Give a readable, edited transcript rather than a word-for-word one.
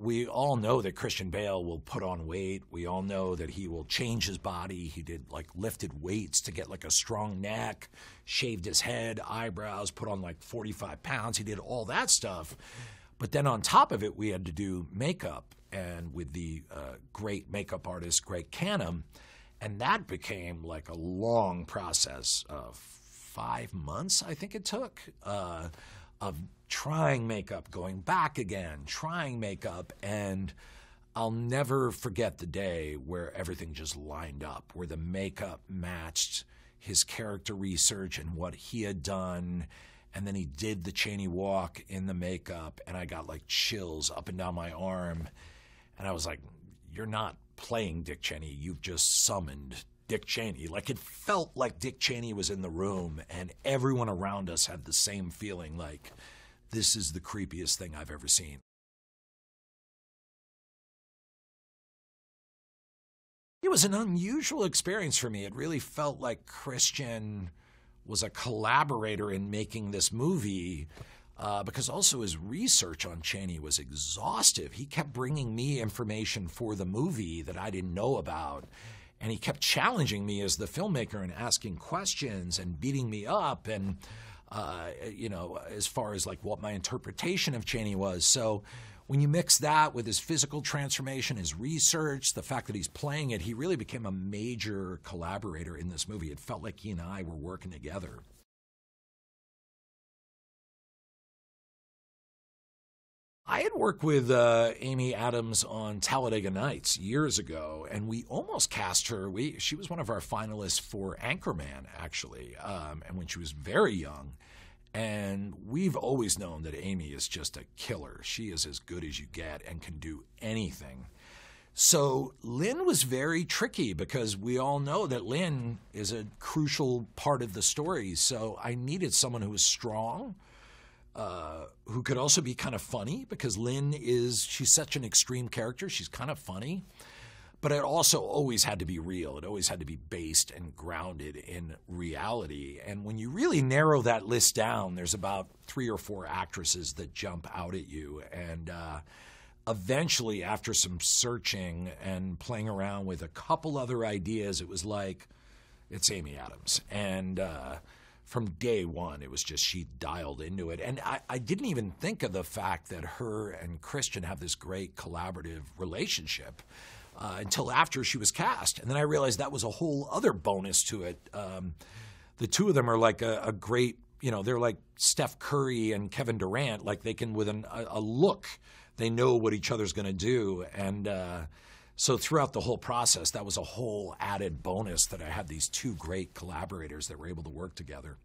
We all know that Christian Bale will put on weight. We all know that he will change his body. He did like lifted weights to get like a strong neck, shaved his head, eyebrows, put on like 45 pounds. He did all that stuff. But then on top of it, we had to do makeup, and with the great makeup artist, Greg Canham, and that became like a long process of 5 months, I think it took, of trying makeup, going back again, trying makeup, and I'll never forget the day where everything just lined up, where the makeup matched his character research and what he had done, and then he did the Cheney walk in the makeup, and I got like chills up and down my arm, and I was like, you're not playing Dick Cheney, you've just summoned Dick Cheney. Like, it felt like Dick Cheney was in the room, and everyone around us had the same feeling, like, this is the creepiest thing I've ever seen. It was an unusual experience for me. It really felt like Christian was a collaborator in making this movie, because also his research on Cheney was exhaustive. He kept bringing me information for the movie that I didn't know about, and he kept challenging me as the filmmaker and asking questions and beating me up, and you know, as far as like what my interpretation of Cheney was. So when you mix that with his physical transformation, his research, the fact that he's playing it, he really became a major collaborator in this movie. It felt like he and I were working together. I had worked with Amy Adams on Talladega Nights years ago, and we almost cast her. She was one of our finalists for Anchorman, actually, and when she was very young. And we've always known that Amy is just a killer. She is as good as you get and can do anything. So Lynn was very tricky because we all know that Lynn is a crucial part of the story. So I needed someone who was strong, who could also be kind of funny, because she's such an extreme character. She's kind of funny, but it also always had to be real. It always had to be based and grounded in reality. And when you really narrow that list down, there's about 3 or 4 actresses that jump out at you. And eventually, after some searching and playing around with a couple other ideas, it was like, it's Amy Adams. And from day one, it was just, she dialed into it. And I didn't even think of the fact that her and Christian have this great collaborative relationship until after she was cast. And then I realized that was a whole other bonus to it. The two of them are like a great, you know, they're like Steph Curry and Kevin Durant. Like, they can, with a look, they know what each other's going to do. And so throughout the whole process, that was a whole added bonus, that I had these two great collaborators that were able to work together.